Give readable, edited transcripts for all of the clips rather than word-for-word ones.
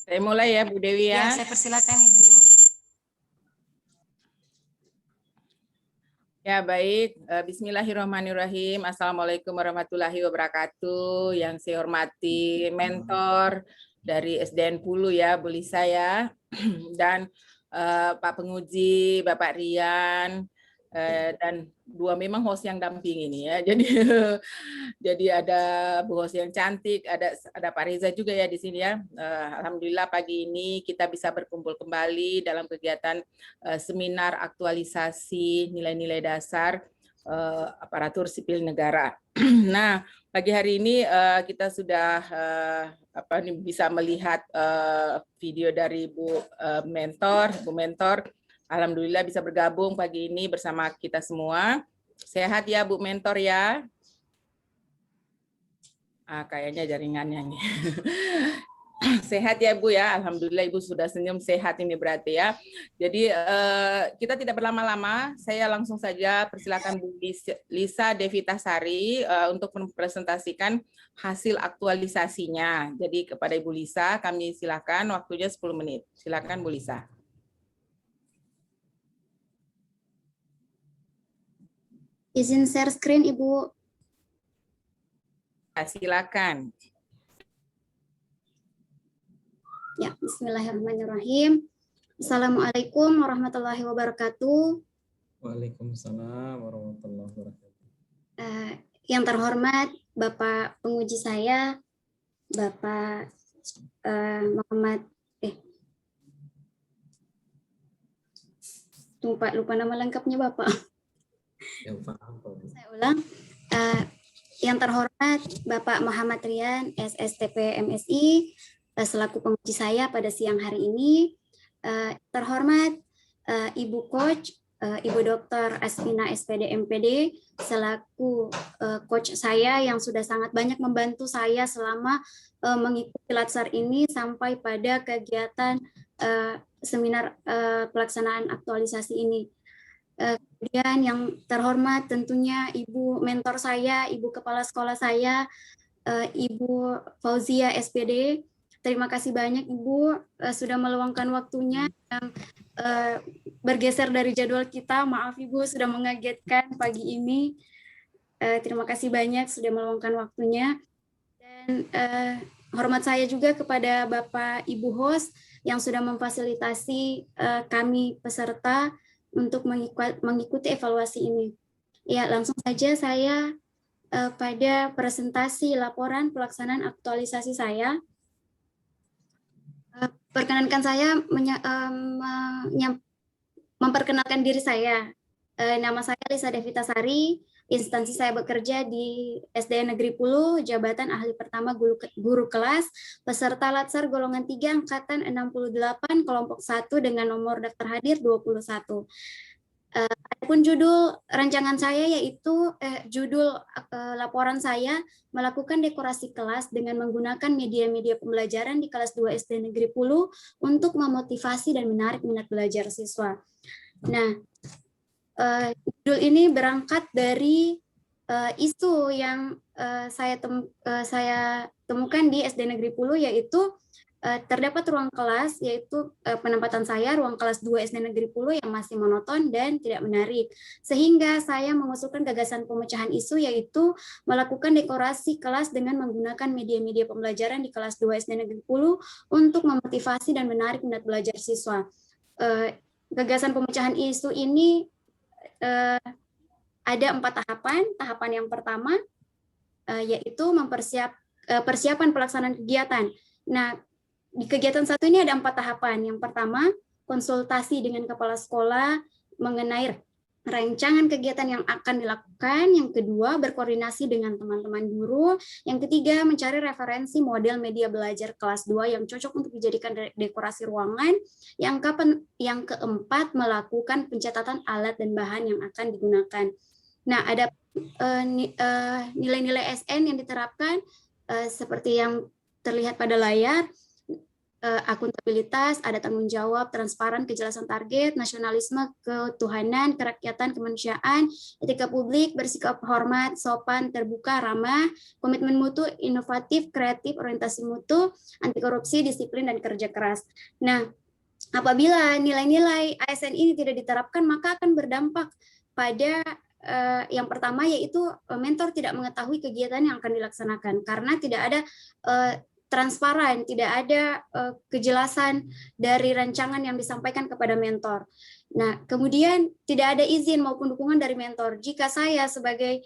Saya mulai ya, Bu Dewi Ya, ya. saya persilakan Ibu. Ya, baik. Bismillahirrahmanirrahim. Assalamualaikum warahmatullahi wabarakatuh. Yang saya hormati mentor dari SDN Pulu ya, Bu Lisa ya. Dan Pak Penguji, Bapak Rian, dan dua memang host yang damping ini ya. Jadi ada Bu host yang cantik, ada Pak Reza juga ya di sini ya. Alhamdulillah pagi ini kita bisa berkumpul kembali dalam kegiatan seminar aktualisasi nilai-nilai dasar aparatur sipil negara. Nah, pagi hari ini kita sudah bisa melihat video dari Bu Mentor. Alhamdulillah bisa bergabung pagi ini bersama kita semua. Sehat ya Bu Mentor ya. Kayaknya jaringannya nih. Sehat ya Bu ya, Alhamdulillah Ibu sudah senyum, sehat ini berarti ya. Jadi kita tidak berlama-lama, saya langsung saja persilakan Bu Lisa Devitasari untuk mempresentasikan hasil aktualisasinya. Jadi kepada Ibu Lisa kami silakan, waktunya 10 menit. Silakan Bu Lisa. Izin share screen Ibu. Silakan. Ya, bismillahirrahmanirrahim. Assalamualaikum warahmatullahi wabarakatuh. Waalaikumsalam warahmatullahi wabarakatuh. Yang terhormat Bapak penguji saya, Bapak Muhammad lupa nama lengkapnya Bapak. Yang paham, Saya ulang. Yang terhormat Bapak Muhammad Rian, SSTP MSI, selaku penguji saya pada siang hari ini. Terhormat Ibu Coach, Ibu Dr. Asmina SPD MPD, selaku coach saya yang sudah sangat banyak membantu saya selama mengikuti Latsar ini sampai pada kegiatan seminar pelaksanaan aktualisasi ini. Kemudian yang terhormat tentunya Ibu mentor saya, Ibu Kepala Sekolah saya, Ibu Fauzia SPD. Terima kasih banyak Ibu sudah meluangkan waktunya yang bergeser dari jadwal kita. Maaf Ibu sudah mengagetkan pagi ini. Terima kasih banyak sudah meluangkan waktunya. Dan hormat saya juga kepada Bapak Ibu host yang sudah memfasilitasi kami peserta untuk mengikuti evaluasi ini. Ya, langsung saja saya pada presentasi laporan pelaksanaan aktualisasi saya. Perkenankan saya memperkenalkan diri saya. Nama saya Lisa Devitasari, instansi saya bekerja di SDN Negeri Pulu, jabatan ahli pertama guru kelas, peserta Latsar golongan 3 angkatan 68, kelompok 1 dengan nomor daftar hadir 21. Adapun judul rancangan saya yaitu judul laporan saya melakukan dekorasi kelas dengan menggunakan media-media pembelajaran di kelas 2 SD Negeri Pulu untuk memotivasi dan menarik minat belajar siswa. Nah, judul ini berangkat dari isu yang saya temukan di SD Negeri Pulu, yaitu terdapat ruang kelas, yaitu penempatan saya ruang kelas 2 SD Negeri Pulu yang masih monoton dan tidak menarik. Sehingga saya mengusulkan gagasan pemecahan isu, yaitu melakukan dekorasi kelas dengan menggunakan media-media pembelajaran di kelas 2 SD Negeri Pulu untuk memotivasi dan menarik minat belajar siswa. Gagasan pemecahan isu ini ada 4 tahapan. Tahapan yang pertama yaitu persiapan pelaksanaan kegiatan. Nah, di kegiatan satu ini ada 4 tahapan. Yang pertama, konsultasi dengan kepala sekolah mengenai rancangan kegiatan yang akan dilakukan. Yang kedua, berkoordinasi dengan teman-teman guru. Yang ketiga, mencari referensi model media belajar kelas 2 yang cocok untuk dijadikan dekorasi ruangan. Yang keempat, melakukan pencatatan alat dan bahan yang akan digunakan. Nah, ada nilai-nilai SN yang diterapkan seperti yang terlihat pada layar. akuntabilitas, ada tanggung jawab, transparan, kejelasan target, nasionalisme, ketuhanan, kerakyatan, kemanusiaan, etika publik, bersikap hormat, sopan, terbuka, ramah, komitmen mutu, inovatif, kreatif, orientasi mutu, anti korupsi, disiplin, dan kerja keras. Nah, apabila nilai-nilai ASN ini tidak diterapkan, maka akan berdampak pada yang pertama, yaitu mentor tidak mengetahui kegiatan yang akan dilaksanakan karena tidak ada transparan, tidak ada kejelasan dari rancangan yang disampaikan kepada mentor. Nah, kemudian tidak ada izin maupun dukungan dari mentor. Jika saya sebagai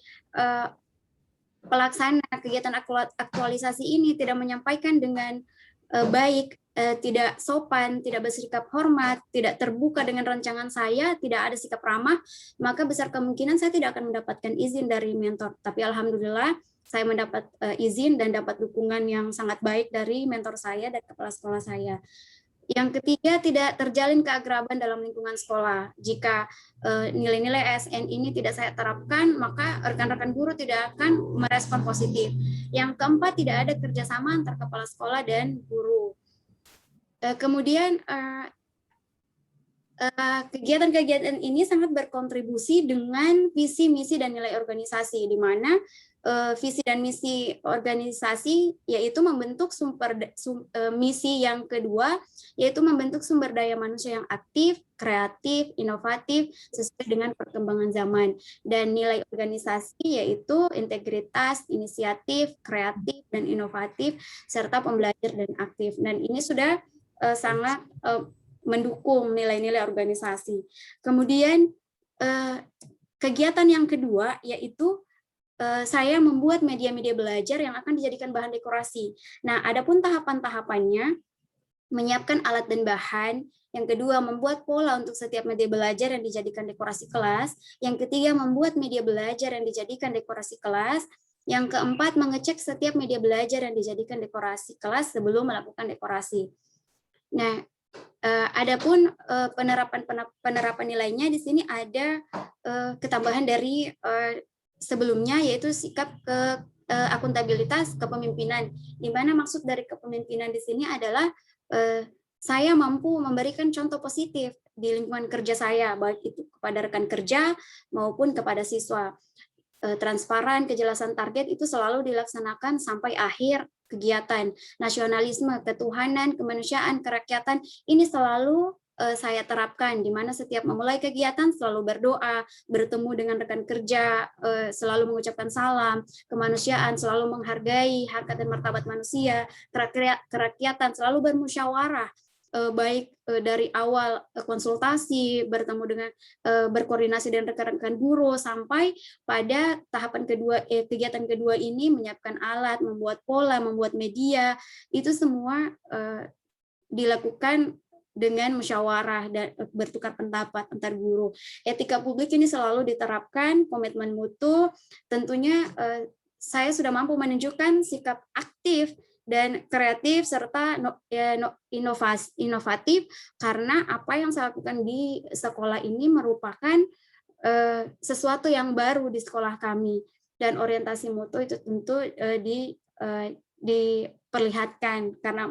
pelaksana kegiatan aktualisasi ini tidak menyampaikan dengan baik, tidak sopan, tidak bersikap hormat, tidak terbuka dengan rancangan saya, tidak ada sikap ramah, maka besar kemungkinan saya tidak akan mendapatkan izin dari mentor. Tapi alhamdulillah, saya mendapat izin dan dapat dukungan yang sangat baik dari mentor saya dan kepala sekolah saya. Yang ketiga, tidak terjalin keakraban dalam lingkungan sekolah. Jika nilai-nilai ASN ini tidak saya terapkan, maka rekan-rekan guru tidak akan merespon positif. Yang keempat, tidak ada kerjasama antar kepala sekolah dan guru. Kemudian kegiatan-kegiatan ini sangat berkontribusi dengan visi, misi, dan nilai organisasi, di mana visi dan misi organisasi yaitu membentuk misi yang kedua, yaitu membentuk sumber daya manusia yang aktif, kreatif, inovatif, sesuai dengan perkembangan zaman. Dan nilai organisasi yaitu integritas, inisiatif, kreatif, dan inovatif, serta pembelajar dan aktif. Dan ini sudah sangat mendukung nilai-nilai organisasi. Kemudian kegiatan yang kedua yaitu saya membuat media-media belajar yang akan dijadikan bahan dekorasi. Nah, adapun tahapan-tahapannya, menyiapkan alat dan bahan. Yang kedua, membuat pola untuk setiap media belajar yang dijadikan dekorasi kelas. Yang ketiga, membuat media belajar yang dijadikan dekorasi kelas. Yang keempat, mengecek setiap media belajar yang dijadikan dekorasi kelas sebelum melakukan dekorasi. Nah, adapun penerapan nilainya di sini ada ketambahan dari sebelumnya, yaitu sikap akuntabilitas kepemimpinan, di mana maksud dari kepemimpinan di sini adalah saya mampu memberikan contoh positif di lingkungan kerja saya, baik itu kepada rekan kerja maupun kepada siswa. Transparan, kejelasan target itu selalu dilaksanakan sampai akhir kegiatan. Nasionalisme, ketuhanan, kemanusiaan, kerakyatan, ini selalu saya terapkan, di mana setiap memulai kegiatan selalu berdoa, bertemu dengan rekan kerja, selalu mengucapkan salam, kemanusiaan, selalu menghargai harkat dan martabat manusia, kerakyatan, selalu bermusyawarah, baik dari awal konsultasi, bertemu dengan berkoordinasi dengan rekan-rekan guru, sampai pada tahapan kedua, kegiatan kedua ini menyiapkan alat, membuat pola, membuat media, itu semua dilakukan dengan musyawarah dan bertukar pendapat antar guru. Etika publik ini selalu diterapkan, komitmen mutu, tentunya saya sudah mampu menunjukkan sikap aktif dan kreatif serta inovatif, karena apa yang saya lakukan di sekolah ini merupakan sesuatu yang baru di sekolah kami, dan orientasi mutu itu tentu diperlihatkan karena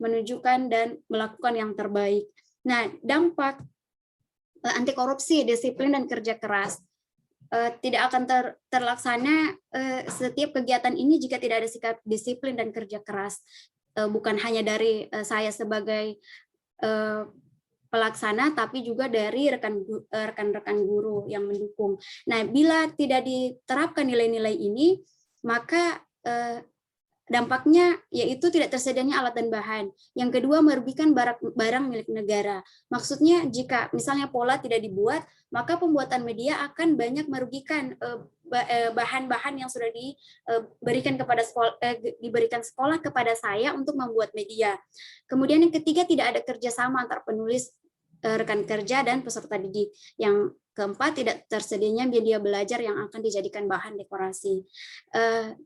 menunjukkan dan melakukan yang terbaik. Nah, dampak anti korupsi, disiplin, dan kerja keras tidak akan terlaksana setiap kegiatan ini jika tidak ada sikap disiplin dan kerja keras. Bukan hanya dari saya sebagai pelaksana, tapi juga dari rekan-rekan guru yang mendukung. Nah, bila tidak diterapkan nilai-nilai ini, maka dampaknya yaitu tidak tersedianya alat dan bahan. Yang kedua, merugikan barang milik negara. Maksudnya jika misalnya pola tidak dibuat, maka pembuatan media akan banyak merugikan bahan-bahan yang sudah diberikan sekolah kepada saya untuk membuat media. Kemudian yang ketiga, tidak ada kerjasama antar penulis, rekan kerja, dan peserta didik. Yang keempat, tidak tersedianya media belajar yang akan dijadikan bahan dekorasi.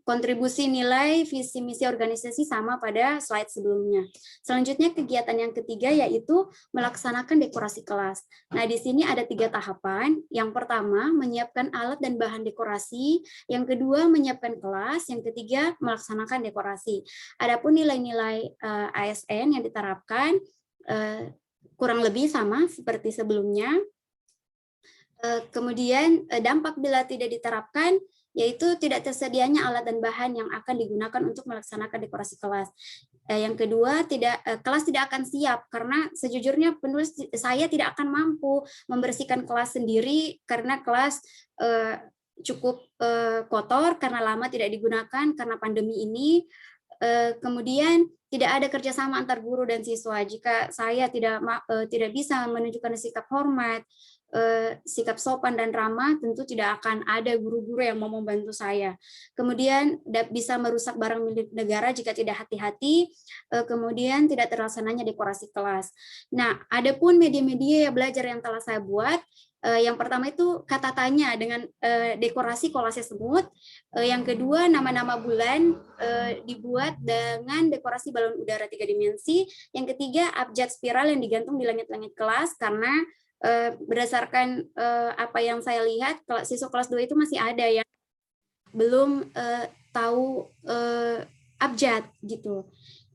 Kontribusi nilai visi misi organisasi sama pada slide sebelumnya. Selanjutnya kegiatan yang ketiga yaitu melaksanakan dekorasi kelas. Nah, di sini ada 3 tahapan. Yang pertama, menyiapkan alat dan bahan dekorasi. Yang kedua, menyiapkan kelas. Yang ketiga, melaksanakan dekorasi. Adapun nilai-nilai ASN yang diterapkan kurang lebih sama seperti sebelumnya. Kemudian dampak bila tidak diterapkan yaitu tidak tersedianya alat dan bahan yang akan digunakan untuk melaksanakan dekorasi kelas. Yang kedua, kelas tidak akan siap karena sejujurnya penulis saya tidak akan mampu membersihkan kelas sendiri karena kelas cukup kotor karena lama tidak digunakan karena pandemi ini. Kemudian tidak ada kerjasama antar guru dan siswa. Jika saya tidak bisa menunjukkan sikap hormat, sikap sopan dan ramah, tentu tidak akan ada guru-guru yang mau membantu saya. Kemudian bisa merusak barang milik negara jika tidak hati-hati, kemudian tidak terlaksananya dekorasi kelas. Nah, adapun media-media belajar yang telah saya buat, yang pertama itu kata tanya dengan dekorasi kolase semut. Yang kedua, nama-nama bulan dibuat dengan dekorasi balon udara 3 dimensi. Yang ketiga, abjad spiral yang digantung di langit-langit kelas karena berdasarkan apa yang saya lihat, siswa kelas 2 itu masih ada yang belum tahu abjad gitu.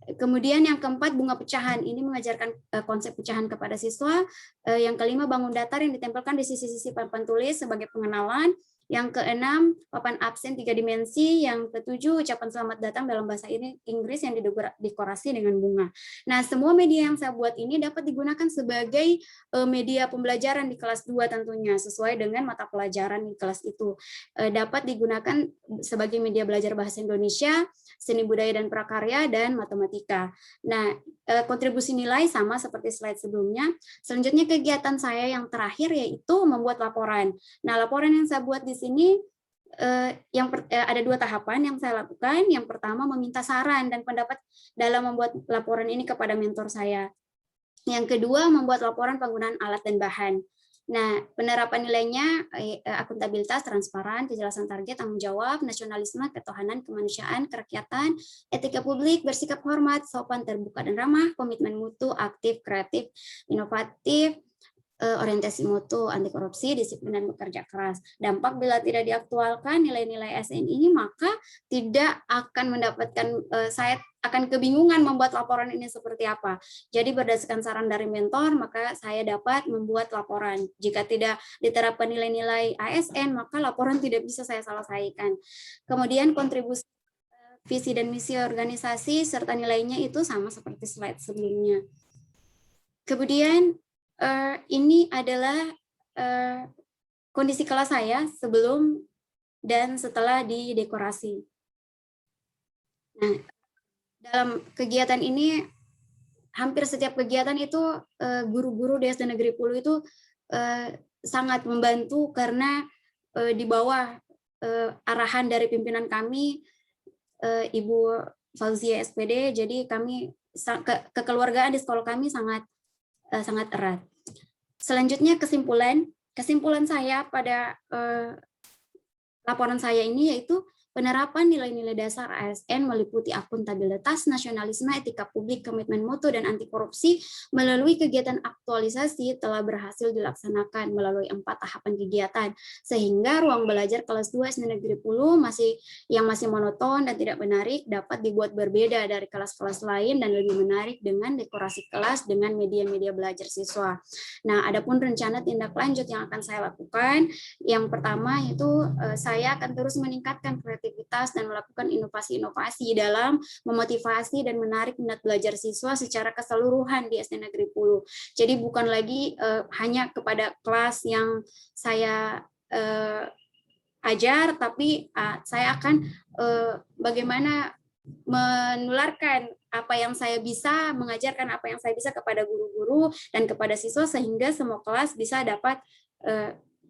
Kemudian yang keempat, bunga pecahan. Ini mengajarkan konsep pecahan kepada siswa. Yang kelima, bangun datar yang ditempelkan di sisi-sisi papan tulis sebagai pengenalan. Yang keenam, papan absen 3 dimensi. Yang ketujuh, ucapan selamat datang dalam bahasa Inggris yang didekorasi dengan bunga. Nah, semua media yang saya buat ini dapat digunakan sebagai media pembelajaran di kelas 2 tentunya, sesuai dengan mata pelajaran di kelas itu. Dapat digunakan sebagai media belajar bahasa Indonesia, seni budaya dan prakarya, dan matematika. Nah, kontribusi nilai sama seperti slide sebelumnya. Selanjutnya kegiatan saya yang terakhir yaitu membuat laporan. Nah, laporan yang saya buat di sini ada 2 tahapan yang saya lakukan. Yang pertama, meminta saran dan pendapat dalam membuat laporan ini kepada mentor saya. Yang kedua, membuat laporan penggunaan alat dan bahan. Nah, penerapan nilainya akuntabilitas, transparan, kejelasan target, tanggung jawab, nasionalisme, ketahanan, kemanusiaan, kerakyatan, etika publik, bersikap hormat, sopan, terbuka dan ramah, komitmen mutu, aktif, kreatif, inovatif, orientasi mutu, anti korupsi, disiplin dan bekerja keras. Dampak bila tidak diaktualkan nilai-nilai SN ini, maka tidak akan mendapatkan, saya akan kebingungan membuat laporan ini seperti apa. Jadi berdasarkan saran dari mentor, maka saya dapat membuat laporan. Jika tidak diterapkan nilai-nilai ASN, maka laporan tidak bisa saya selesaikan. Kemudian kontribusi visi dan misi organisasi serta nilainya itu sama seperti slide sebelumnya. Kemudian ini adalah kondisi kelas saya sebelum dan setelah didekorasi. Nah, dalam kegiatan ini, hampir setiap kegiatan itu guru-guru di SD Negeri Pulu itu sangat membantu karena di bawah arahan dari pimpinan kami, Ibu Fauzia SPD, jadi kami kekeluargaan di sekolah kami sangat erat. Selanjutnya kesimpulan saya pada laporan saya ini yaitu penerapan nilai-nilai dasar ASN meliputi akuntabilitas, nasionalisme, etika publik, komitmen mutu, dan anti korupsi melalui kegiatan aktualisasi telah berhasil dilaksanakan melalui 4 tahapan kegiatan, sehingga ruang belajar kelas 2 SD Negeri Pulu masih monoton dan tidak menarik dapat dibuat berbeda dari kelas-kelas lain dan lebih menarik dengan dekorasi kelas dengan media-media belajar siswa. Nah, adapun rencana tindak lanjut yang akan saya lakukan, yang pertama itu saya akan terus meningkatkan kreativitas dan melakukan inovasi-inovasi dalam memotivasi dan menarik minat belajar siswa secara keseluruhan di SD Negeri Pulu. Jadi bukan lagi hanya kepada kelas yang saya ajar, tapi saya akan bagaimana menularkan apa yang saya bisa, mengajarkan apa yang saya bisa kepada guru-guru dan kepada siswa sehingga semua kelas bisa dapat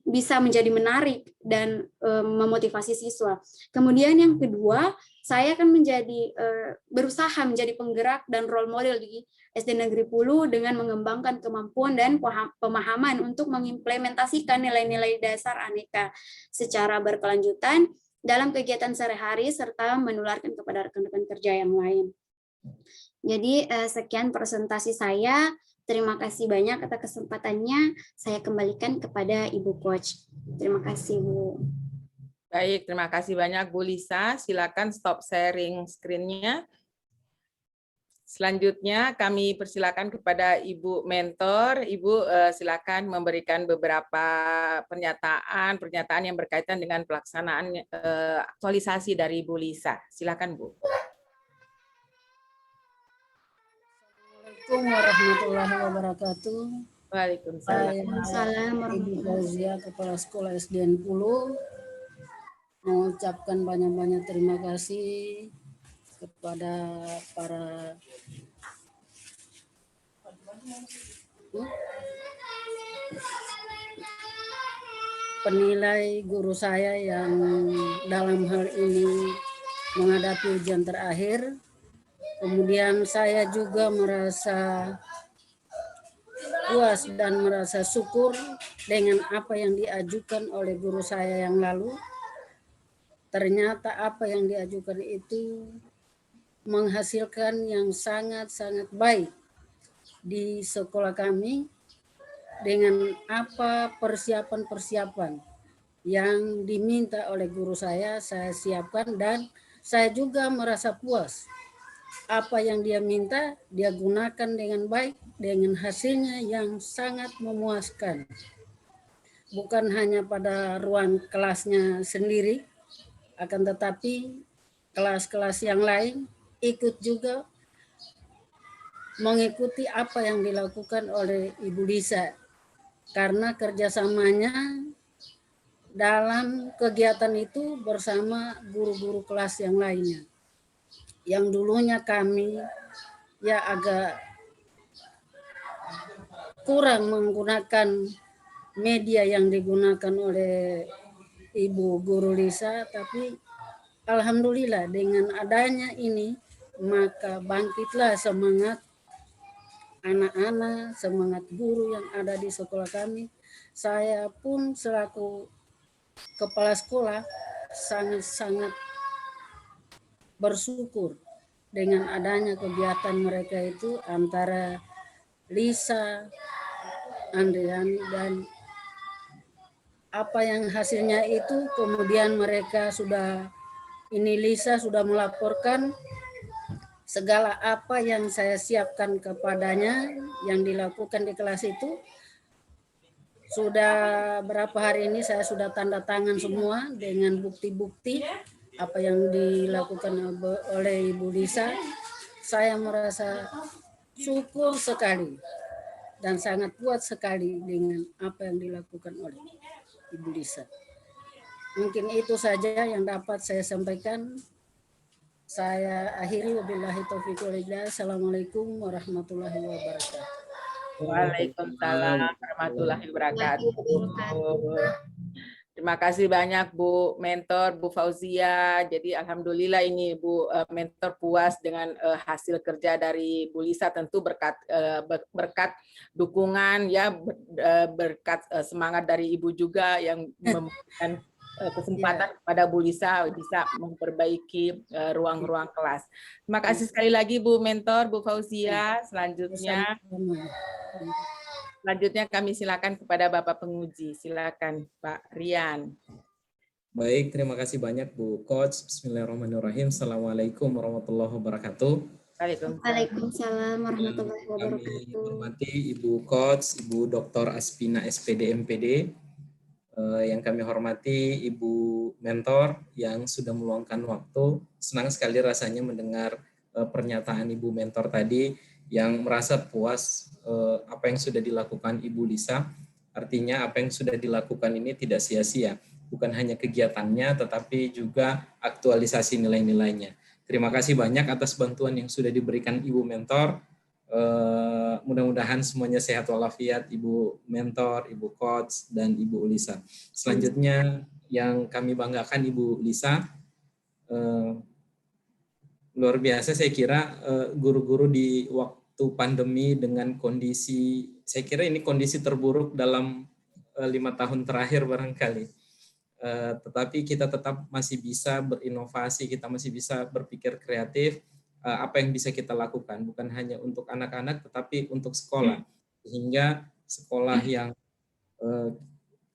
bisa menjadi menarik dan memotivasi siswa. Kemudian yang kedua, saya akan berusaha menjadi penggerak dan role model di SD Negeri Pulu dengan mengembangkan kemampuan dan pemahaman untuk mengimplementasikan nilai-nilai dasar aneka secara berkelanjutan dalam kegiatan sehari-hari serta menularkan kepada rekan-rekan kerja yang lain. Jadi sekian presentasi saya. Terima kasih banyak atas kesempatannya. Saya kembalikan kepada Ibu Coach. Terima kasih, Bu. Baik, terima kasih banyak Bu Lisa. Silakan stop sharing screen-nya. Selanjutnya kami persilakan kepada Ibu Mentor. Ibu silakan memberikan beberapa pernyataan yang berkaitan dengan pelaksanaan aktualisasi dari Bu Lisa. Silakan, Bu. Assalamualaikum warahmatullahi wabarakatuh. Waalaikumsalam. Saya Ibu Fauzia, Kepala Sekolah SDN Pulu, mengucapkan banyak-banyak terima kasih kepada para penilai guru saya yang dalam hal ini menghadapi ujian terakhir. Kemudian saya juga merasa puas dan merasa syukur dengan apa yang diajukan oleh guru saya yang lalu. Ternyata apa yang diajukan itu menghasilkan yang sangat-sangat baik di sekolah kami dengan apa persiapan-persiapan yang diminta oleh guru saya siapkan dan saya juga merasa puas. Apa yang dia minta, dia gunakan dengan baik, dengan hasilnya yang sangat memuaskan. Bukan hanya pada ruang kelasnya sendiri, akan tetapi kelas-kelas yang lain ikut juga mengikuti apa yang dilakukan oleh Ibu Lisa. Karena kerjasamanya dalam kegiatan itu bersama guru-guru kelas yang lainnya. Yang dulunya kami ya agak kurang menggunakan media yang digunakan oleh Ibu Guru Lisa, tapi alhamdulillah dengan adanya ini maka bangkitlah semangat anak-anak, semangat guru yang ada di sekolah kami. Saya pun selaku kepala sekolah sangat-sangat bersyukur dengan adanya kegiatan mereka itu antara Lisa, Andriani, dan apa yang hasilnya itu kemudian mereka Lisa sudah melaporkan segala apa yang saya siapkan kepadanya yang dilakukan di kelas itu. Sudah berapa hari ini saya sudah tanda tangan semua dengan bukti-bukti apa yang dilakukan oleh Ibu Lisa. Saya merasa syukur sekali dan sangat puas sekali dengan apa yang dilakukan oleh Ibu Lisa. Mungkin itu saja yang dapat saya sampaikan. Saya akhiri, wabillahi taufiq walhidayah. Assalamualaikum warahmatullahi wabarakatuh. Waalaikumsalam warahmatullahi wabarakatuh. Terima kasih banyak Bu Mentor, Bu Fauzia. Jadi alhamdulillah ini Bu Mentor puas dengan hasil kerja dari Bu Lisa, tentu berkat dukungan ya, berkat semangat dari Ibu juga yang memberikan kesempatan kepada Bu Lisa bisa memperbaiki ruang-ruang kelas. Terima kasih sekali lagi Bu Mentor, Bu Fauzia. Selanjutnya kami silakan kepada Bapak Penguji. Silakan Pak Rian. Baik, terima kasih banyak Bu Coach. Bismillahirrahmanirrahim. Assalamualaikum warahmatullahi wabarakatuh. Waalaikumsalam warahmatullahi wabarakatuh. Kami hormati Ibu Coach, Ibu Dr. Aspina SPD MPD. Yang kami hormati Ibu Mentor yang sudah meluangkan waktu. Senang sekali rasanya mendengar pernyataan Ibu Mentor tadi yang merasa puas apa yang sudah dilakukan Ibu Lisa. Artinya apa yang sudah dilakukan ini tidak sia-sia. Bukan hanya kegiatannya, tetapi juga aktualisasi nilai-nilainya. Terima kasih banyak atas bantuan yang sudah diberikan Ibu Mentor. Mudah-mudahan semuanya sehat walafiat, Ibu Mentor, Ibu Coach, dan Ibu Lisa. Selanjutnya yang kami banggakan Ibu Lisa, luar biasa saya kira guru-guru di waktu pandemi dengan kondisi, saya kira ini kondisi terburuk dalam 5 tahun terakhir barangkali. Tetapi kita tetap masih bisa berinovasi, kita masih bisa berpikir kreatif, apa yang bisa kita lakukan, bukan hanya untuk anak-anak, tetapi untuk sekolah. Sehingga sekolah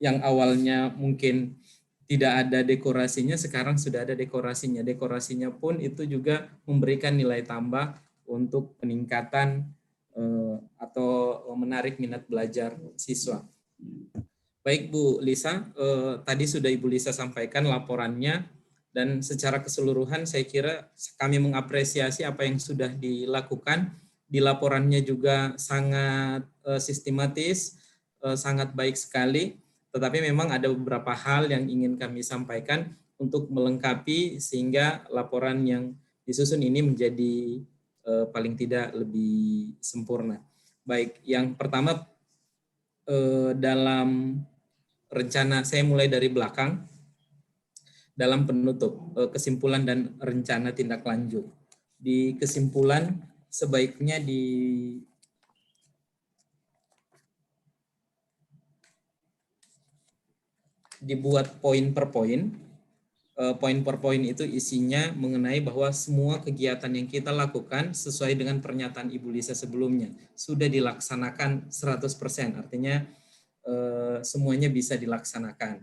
yang awalnya mungkin tidak ada dekorasinya, sekarang sudah ada dekorasinya. Dekorasinya pun itu juga memberikan nilai tambah untuk peningkatan atau menarik minat belajar siswa. Baik Bu Lisa, tadi sudah Ibu Lisa sampaikan laporannya, dan secara keseluruhan saya kira kami mengapresiasi apa yang sudah dilakukan. Di laporannya juga sangat sistematis, sangat baik sekali, tetapi memang ada beberapa hal yang ingin kami sampaikan untuk melengkapi sehingga laporan yang disusun ini menjadi paling tidak lebih sempurna. Baik, yang pertama dalam rencana, saya mulai dari belakang, dalam penutup, kesimpulan dan rencana tindak lanjut. Di kesimpulan sebaiknya dibuat poin per poin. Poin per poin itu isinya mengenai bahwa semua kegiatan yang kita lakukan sesuai dengan pernyataan Ibu Lisa sebelumnya sudah dilaksanakan 100%, artinya semuanya bisa dilaksanakan.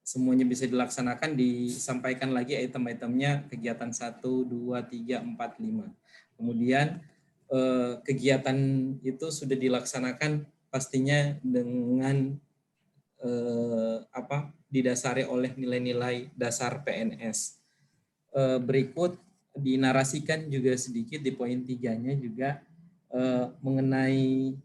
Semuanya bisa dilaksanakan, disampaikan lagi item-itemnya, kegiatan 1, 2, 3, 4, 5. Kemudian kegiatan itu sudah dilaksanakan pastinya dengan didasari oleh nilai-nilai dasar PNS. Berikut dinarasikan juga sedikit di poin 3-nya juga mengenai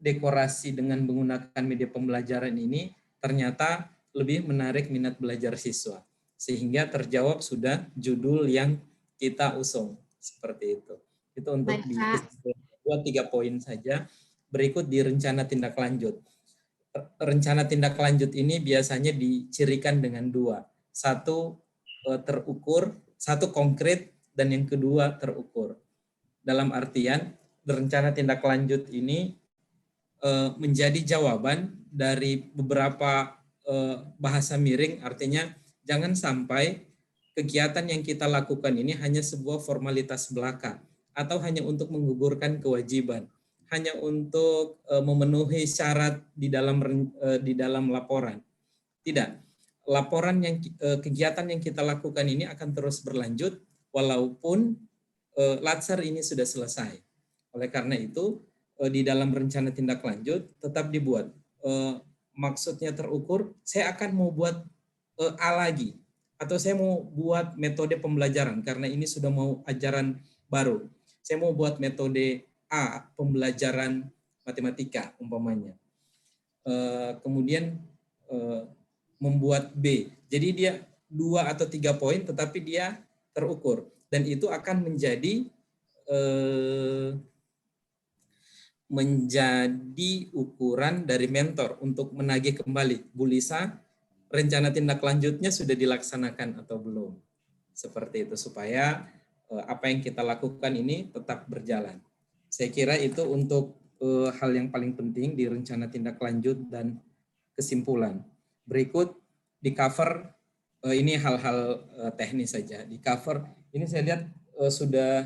dekorasi dengan menggunakan media pembelajaran ini ternyata lebih menarik minat belajar siswa, sehingga terjawab sudah judul yang kita usung, seperti itu. Itu untuk di 2-3 poin saja. Berikut di rencana tindak lanjut. Rencana tindak lanjut ini biasanya dicirikan dengan 2. Satu terukur, satu konkret, dan yang kedua terukur. Dalam artian rencana tindak lanjut ini menjadi jawaban dari beberapa bahasa miring, artinya jangan sampai kegiatan yang kita lakukan ini hanya sebuah formalitas belaka atau hanya untuk menggugurkan kewajiban, hanya untuk memenuhi syarat di dalam laporan. Tidak, laporan yang kegiatan yang kita lakukan ini akan terus berlanjut walaupun latsar ini sudah selesai. Oleh karena itu di dalam rencana tindak lanjut tetap dibuat. Maksudnya terukur, saya akan mau buat A lagi, atau saya mau buat metode pembelajaran karena ini sudah mau ajaran baru. Saya mau buat metode A, pembelajaran matematika umpamanya. Kemudian membuat B. Jadi dia 2 atau 3 poin tetapi dia terukur, dan itu akan menjadi ukuran dari mentor untuk menagih kembali, Bu Lisa, rencana tindak lanjutnya sudah dilaksanakan atau belum. Seperti itu, supaya apa yang kita lakukan ini tetap berjalan. Saya kira itu untuk hal yang paling penting di rencana tindak lanjut dan kesimpulan. Berikut di cover, ini hal-hal teknis saja. Di cover ini saya lihat sudah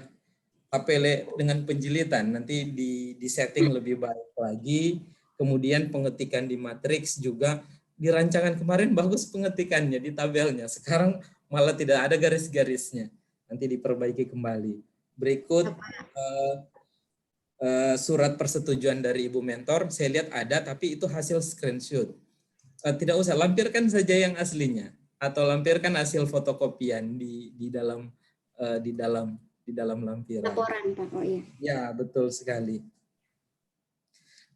APL dengan penjilitan, nanti di setting lebih baik lagi. Kemudian pengetikan di matriks juga, di rancangan kemarin bagus pengetikannya di tabelnya, sekarang malah tidak ada garis-garisnya, nanti diperbaiki kembali. Berikut surat persetujuan dari Ibu Mentor, saya lihat ada, tapi itu hasil screenshot. Tidak usah, lampirkan saja yang aslinya, atau lampirkan hasil fotokopian di dalam lampiran. Laporan, Pak. Oh iya. Ya, betul sekali.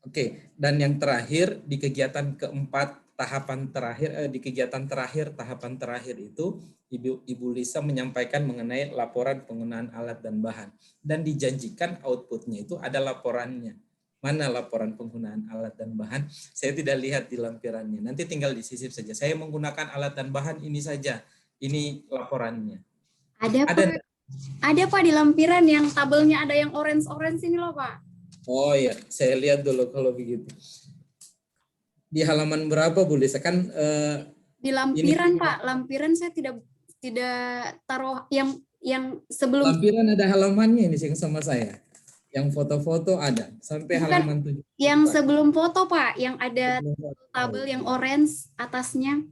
Oke, dan yang terakhir di kegiatan keempat tahapan terakhir, di kegiatan terakhir, tahapan terakhir itu Ibu Lisa menyampaikan mengenai laporan penggunaan alat dan bahan. Dan dijanjikan outputnya itu ada laporannya. Mana laporan penggunaan alat dan bahan? Saya tidak lihat di lampirannya. Nanti tinggal disisip saja. Saya menggunakan alat dan bahan ini saja. Ini laporannya. Ada Pak. Ada Pak di lampiran yang tabelnya ada yang orange-orange ini loh Pak. Oh ya, saya lihat dulu kalau begitu. Di halaman berapa Bu Lisa? Kan di lampiran ini, Pak, lampiran saya tidak taruh yang sebelum. Lampiran ada halamannya ini yang sama saya. Yang foto-foto ada sampai Bukan, halaman 7. Yang sebelum foto Pak, yang ada tabel yang orange atasnya.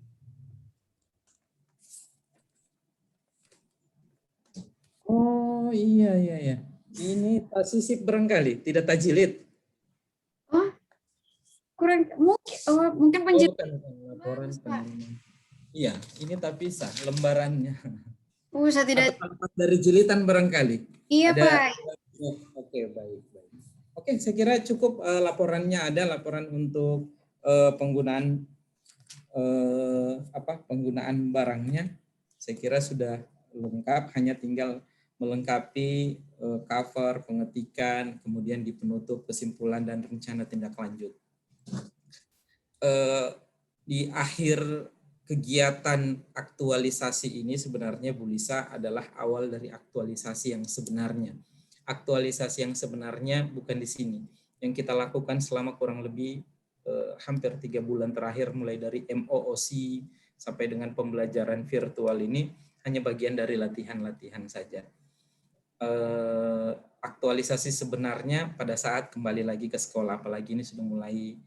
Oh iya. Ini tak sisip barangkali, tidak tak jilid. Oh, kurang mungkin penjilid. Laporan iya, ini tak bisa lembarannya. Saya tidak. Atau dari jilitan barangkali. Iya Pak. Oke, baik. Oke, saya kira cukup laporannya ada, laporan untuk penggunaan penggunaan barangnya. Saya kira sudah lengkap, hanya tinggal melengkapi cover, pengetikan, kemudian di penutup kesimpulan dan rencana tindak lanjut. Di akhir kegiatan aktualisasi ini sebenarnya Bu Lisa adalah awal dari aktualisasi yang sebenarnya. Aktualisasi yang sebenarnya bukan di sini. Yang kita lakukan selama kurang lebih hampir 3 bulan terakhir, mulai dari MOOC sampai dengan pembelajaran virtual ini, hanya bagian dari latihan-latihan saja. Aktualisasi sebenarnya pada saat kembali lagi ke sekolah, apalagi ini sudah mulai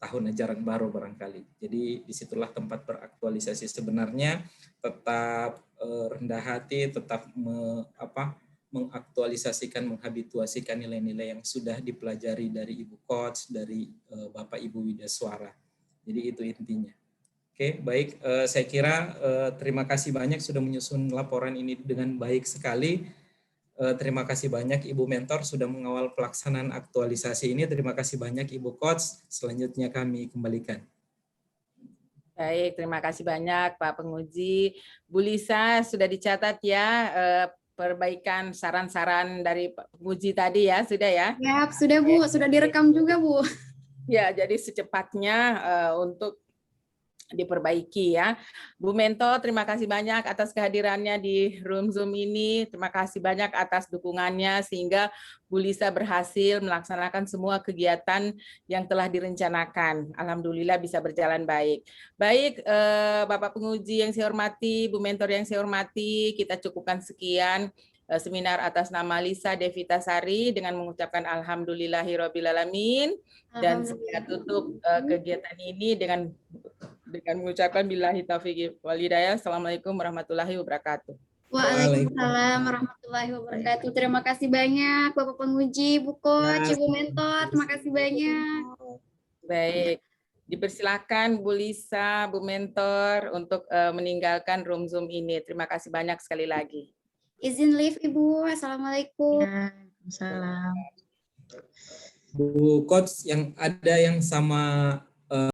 tahun ajaran baru barangkali. Jadi disitulah tempat beraktualisasi sebenarnya, tetap rendah hati, tetap mengaktualisasikan, menghabituasikan nilai-nilai yang sudah dipelajari dari Ibu Coach, dari Bapak Ibu Widaswara. Jadi itu intinya. Oke, baik. Saya kira terima kasih banyak sudah menyusun laporan ini dengan baik sekali. Terima kasih banyak Ibu Mentor sudah mengawal pelaksanaan aktualisasi ini. Terima kasih banyak Ibu Coach. Selanjutnya kami kembalikan. Baik, terima kasih banyak Pak Penguji. Bu Lisa sudah dicatat ya perbaikan saran-saran dari Pak Penguji tadi ya, sudah ya? Ya, sudah Bu, sudah direkam juga Bu. Ya, jadi secepatnya untuk diperbaiki ya. Bu Mentor, terima kasih banyak atas kehadirannya di room Zoom ini. Terima kasih banyak atas dukungannya sehingga Bu Lisa berhasil melaksanakan semua kegiatan yang telah direncanakan. Alhamdulillah bisa berjalan baik. Baik, Bapak Penguji yang saya hormati, Bu Mentor yang saya hormati, kita cukupkan sekian seminar atas nama Lisa Devita Sari dengan mengucapkan alhamdulillahirobbilalamin, dan saya tutup kegiatan ini dengan mengucapkan billahi taufiq wal hidayah. Assalamualaikum warahmatullahi wabarakatuh. Waalaikumsalam warahmatullahi wabarakatuh. Terima kasih banyak Bapak Penguji, Bu Coach, Ibu Mentor. Terima kasih banyak. Baik, dipersilakan Bu Lisa, Bu Mentor untuk meninggalkan room Zoom ini. terima kasih banyak sekali lagi. Izin live Ibu. Assalamualaikum. Salam. Bu Coach, yang ada yang sama